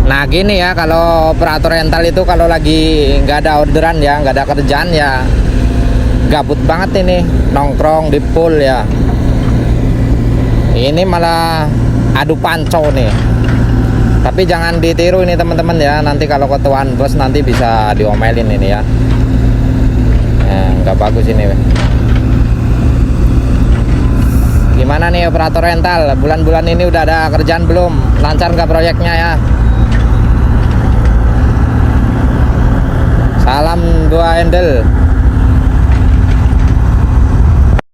Nah gini ya, kalau operator rental itu kalau lagi nggak ada orderan ya, nggak ada kerjaan ya, gabut banget ini, nongkrong di pool ya. Ini malah adu panco nih. Tapi jangan ditiru ini teman-teman ya, nanti kalau ketuaan bos nanti bisa diomelin ini ya. Nggak bagus ini. Gimana nih operator rental, bulan-bulan ini udah ada kerjaan belum? Lancar nggak proyeknya ya? Salam dua handle.